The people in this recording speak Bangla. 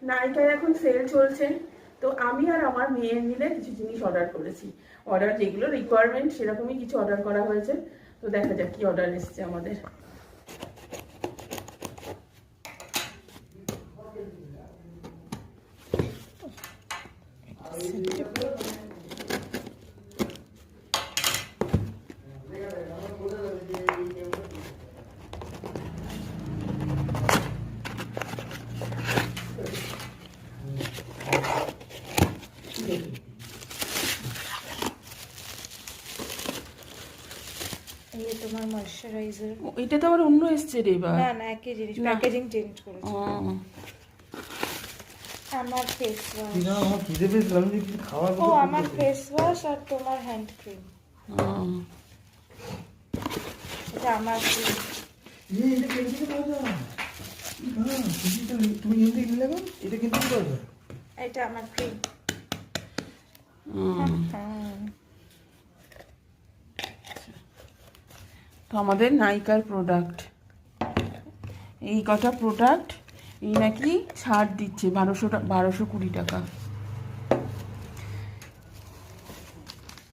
নাইকায় এখন সেল চলছে, তো আমি আর আমার মেয়ের মিলে কিছু জিনিস অর্ডার করেছি। অর্ডার যেগুলো রিকোয়ারমেন্ট সেরকমই কিছু অর্ডার করা হয়েছে। তো দেখা যাক কি অর্ডার এসছে আমাদের। ये তোমার ময়শ্চারাইজার। এটা তো আবার অন্য এসছে রে এবার। না না একই জিনিস, প্যাকেজিং চেঞ্জ করেছে। আমার ফেস ওয়াশ। না আমার খিদে পেয়েছিল, আমি যে কিছু খাওয়ার ও আমার ফেস ওয়াশ আর তোমার হ্যান্ড ক্রিম। এটা আমার ক্রিম। এটা কিনতে পারবে না। তুমি এমনি কিনলে না, এটা কিনতে পারবে। এটা আমার ক্রিম। তো আমাদের নাইকার প্রোডাক্ট, এই কটা প্রোডাক্ট এই নাকি ছাড় দিচ্ছে 1220 টাকা।